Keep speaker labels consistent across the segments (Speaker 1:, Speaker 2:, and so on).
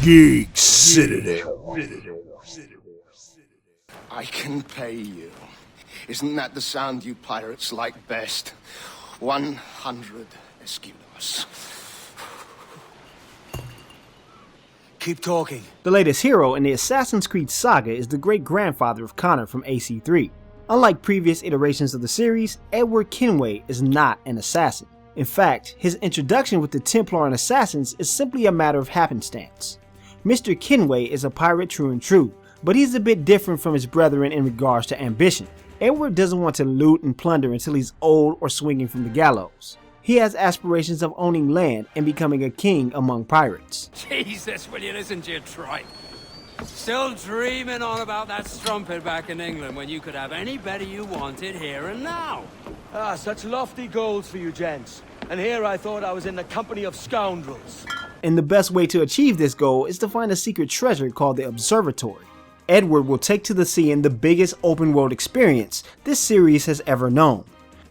Speaker 1: Geek Citadel.
Speaker 2: I can pay you. Isn't that the sound you pirates like best? 100 escudos.
Speaker 3: Keep talking.
Speaker 4: The latest hero in the Assassin's Creed saga is the great-grandfather of Connor from AC3. Unlike previous iterations of the series, Edward Kenway is not an assassin. In fact, his introduction with the Templar and Assassins is simply a matter of happenstance. Mr. Kenway is a pirate true and true, but he's a bit different from his brethren in regards to ambition. Edward doesn't want to loot and plunder until he's old or swinging from the gallows. He has aspirations of owning land and becoming a king among pirates.
Speaker 5: Jesus, will you listen to your tripe? Still dreaming on about that strumpet back in England when you could have any Betty you wanted here and now.
Speaker 3: Ah, such lofty goals for you gents. And here I thought I was in the company of scoundrels.
Speaker 4: And the best way to achieve this goal is to find a secret treasure called the Observatory. Edward will take to the sea in the biggest open world experience this series has ever known.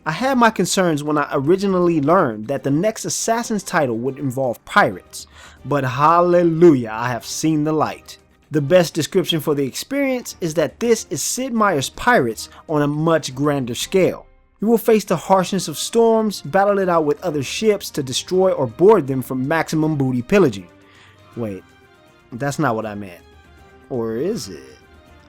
Speaker 4: I had my concerns when I originally learned that the next Assassin's title would involve pirates, but hallelujah, I have seen the light. The best description for the experience is that this is Sid Meier's Pirates on a much grander scale. You will face the harshness of storms, battle it out with other ships to destroy or board them for maximum booty pillaging. Wait, that's not what I meant. Or is it?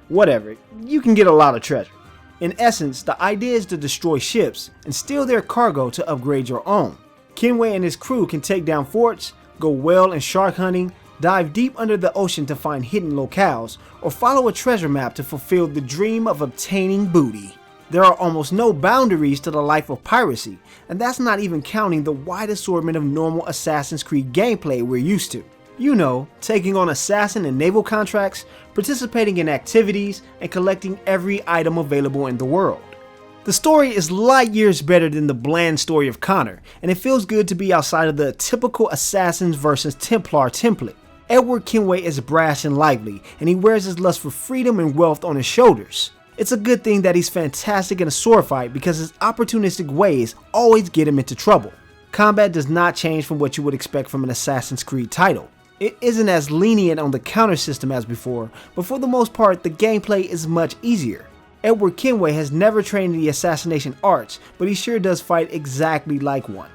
Speaker 4: Whatever, you can get a lot of treasure. In essence, the idea is to destroy ships and steal their cargo to upgrade your own. Kenway and his crew can take down forts, go whale and shark hunting, dive deep under the ocean to find hidden locales, or follow a treasure map to fulfill the dream of obtaining booty. There are almost no boundaries to the life of piracy, and that's not even counting the wide assortment of normal Assassin's Creed gameplay we're used to. You know, taking on assassin and naval contracts, participating in activities, and collecting every item available in the world. The story is light years better than the bland story of Connor, and it feels good to be outside of the typical Assassins versus Templar template. Edward Kenway is brash and lively, and he wears his lust for freedom and wealth on his shoulders. It's a good thing that he's fantastic in a sword fight because his opportunistic ways always get him into trouble. Combat does not change from what you would expect from an Assassin's Creed title. It isn't as lenient on the counter system as before, but for the most part the gameplay is much easier. Edward Kenway has never trained in the assassination arts, but he sure does fight exactly like one.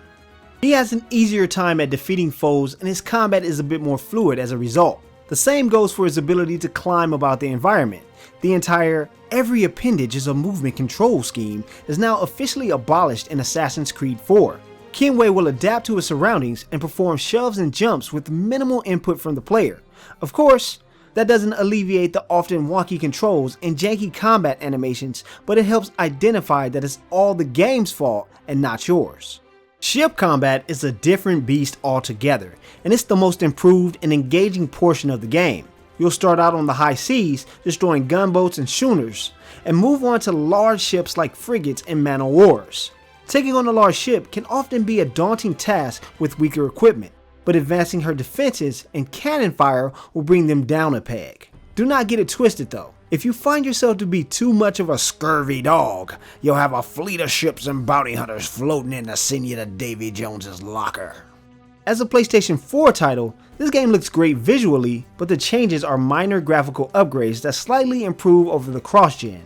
Speaker 4: He has an easier time at defeating foes and his combat is a bit more fluid as a result. The same goes for his ability to climb about the environment. The entire every appendage is a movement control scheme is now officially abolished in Assassin's Creed 4. Kenway will adapt to his surroundings and perform shoves and jumps with minimal input from the player. Of course, that doesn't alleviate the often wonky controls and janky combat animations, but it helps identify that it's all the game's fault and not yours. Ship combat is a different beast altogether, and it's the most improved and engaging portion of the game. You'll start out on the high seas, destroying gunboats and schooners, and move on to large ships like frigates and man-o'-wars. Taking on a large ship can often be a daunting task with weaker equipment, but advancing her defenses and cannon fire will bring them down a peg. Do not get it twisted though. If you find yourself to be too much of a scurvy dog, you'll have a fleet of ships and bounty hunters floating in to send you to Davy Jones's locker. As a PlayStation 4 title, this game looks great visually, but the changes are minor graphical upgrades that slightly improve over the cross-gen,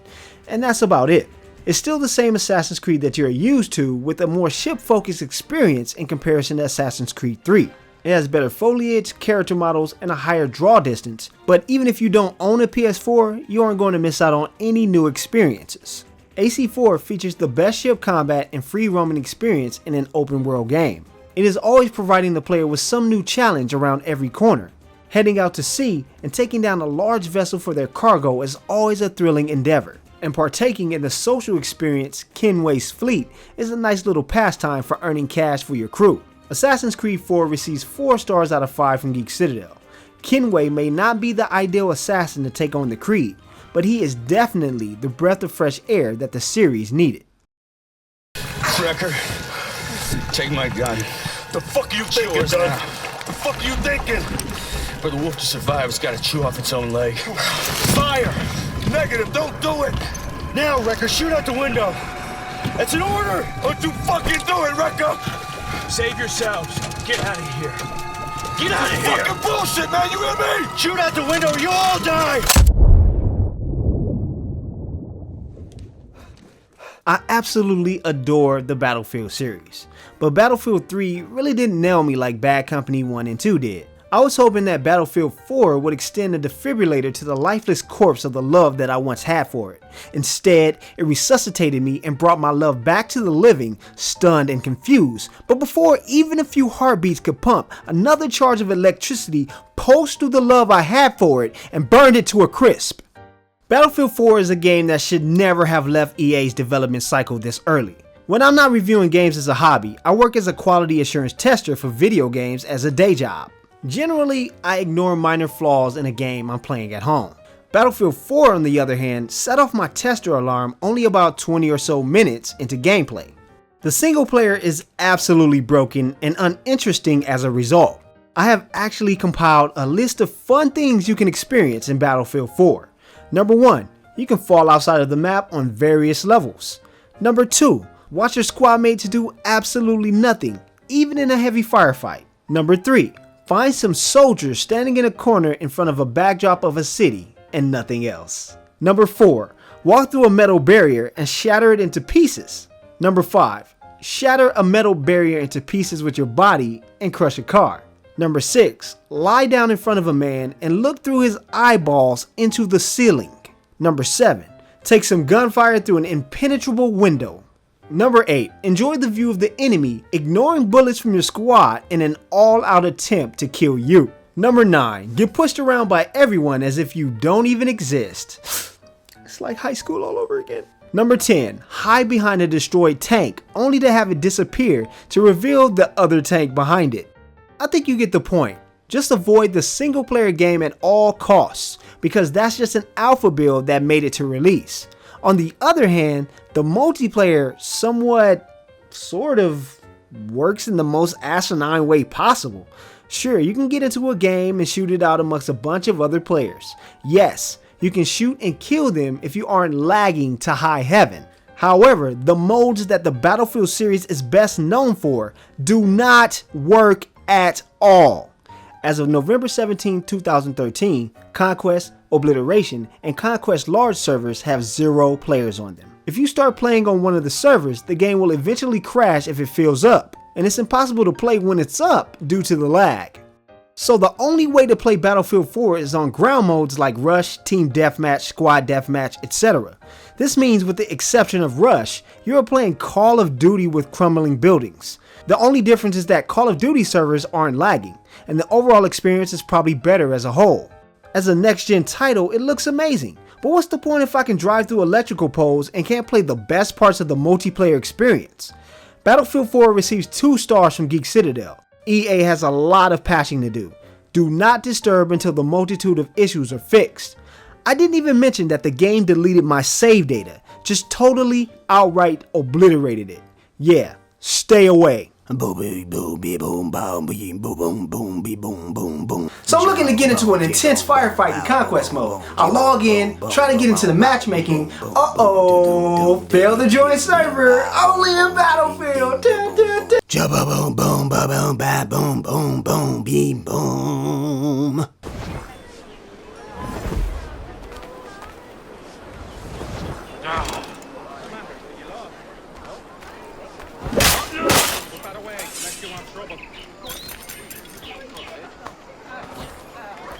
Speaker 4: and that's about it. It's still the same Assassin's Creed that you're used to, with a more ship-focused experience in comparison to Assassin's Creed 3. It has better foliage, character models, and a higher draw distance, but even if you don't own a PS4, you aren't going to miss out on any new experiences. AC4 features the best ship combat and free roaming experience in an open world game. It is always providing the player with some new challenge around every corner. Heading out to sea and taking down a large vessel for their cargo is always a thrilling endeavor. And partaking in the social experience Kenway's fleet is a nice little pastime for earning cash for your crew. Assassin's Creed 4 receives 4 stars out of 5 from Geek Citadel. Kenway may not be the ideal assassin to take on the Creed, but he is definitely the breath of fresh air that the series needed.
Speaker 6: Wrecker, take my gun.
Speaker 1: The fuck you thinking, Doug? The fuck you thinking?
Speaker 6: For the wolf to survive, it's gotta chew off its own leg.
Speaker 1: Fire! Negative, don't do it! Now, Wrecker, shoot out the window! That's an order! Don't you fucking do it, Wrecker!
Speaker 6: Save yourselves. Get out of here.
Speaker 1: Get out of here! Fucking bullshit, man! You hear me? Shoot out the window or you all die!
Speaker 4: I absolutely adore the Battlefield series, but Battlefield 3 really didn't nail me like Bad Company 1 and 2 did. I was hoping that Battlefield 4 would extend the defibrillator to the lifeless corpse of the love that I once had for it. Instead, it resuscitated me and brought my love back to the living, stunned and confused. But before even a few heartbeats could pump, another charge of electricity pulsed through the love I had for it and burned it to a crisp. Battlefield 4 is a game that should never have left EA's development cycle this early. When I'm not reviewing games as a hobby, I work as a quality assurance tester for video games as a day job. Generally, I ignore minor flaws in a game I'm playing at home. Battlefield 4, on the other hand, set off my tester alarm only about 20 or so minutes into gameplay. The single player is absolutely broken and uninteresting as a result. I have actually compiled a list of fun things you can experience in Battlefield 4. Number 1, you can fall outside of the map on various levels. Number 2, watch your squad mates do absolutely nothing, even in a heavy firefight. Number 3, find some soldiers standing in a corner in front of a backdrop of a city and nothing else. Number 4, walk through a metal barrier and shatter it into pieces. Number 5, shatter a metal barrier into pieces with your body and crush a car. Number 6, lie down in front of a man and look through his eyeballs into the ceiling. Number 7, take some gunfire through an impenetrable window. Number 8, enjoy the view of the enemy, ignoring bullets from your squad in an all-out attempt to kill you. Number 9, get pushed around by everyone as if you don't even exist. It's like high school all over again. Number 10, hide behind a destroyed tank only to have it disappear to reveal the other tank behind it. I think you get the point. Just avoid the single player game at all costs, because that's just an alpha build that made it to release. On the other hand, the multiplayer sort of works in the most asinine way possible. Sure, you can get into a game and shoot it out amongst a bunch of other players. Yes, you can shoot and kill them if you aren't lagging to high heaven. However, the modes that the Battlefield series is best known for do not work at all. As of November 17, 2013, Conquest, Obliteration, and Conquest large servers have 0 players on them. If you start playing on one of the servers, the game will eventually crash if it fills up, and it's impossible to play when it's up due to the lag. So the only way to play Battlefield 4 is on ground modes like Rush, Team Deathmatch, Squad Deathmatch, etc. This means, with the exception of Rush, you are playing Call of Duty with crumbling buildings. The only difference is that Call of Duty servers aren't lagging, and the overall experience is probably better as a whole. As a next-gen title, it looks amazing, but what's the point if I can drive through electrical poles and can't play the best parts of the multiplayer experience? Battlefield 4 receives 2 stars from Geek Citadel. EA has a lot of patching to do. Do not disturb until the multitude of issues are fixed. I didn't even mention that the game deleted my save data, just totally outright obliterated it. Yeah, stay away. So I'm looking to get into an intense firefight in Conquest mode. I log in, try to get into the matchmaking. Fail to join server, only in Battlefield.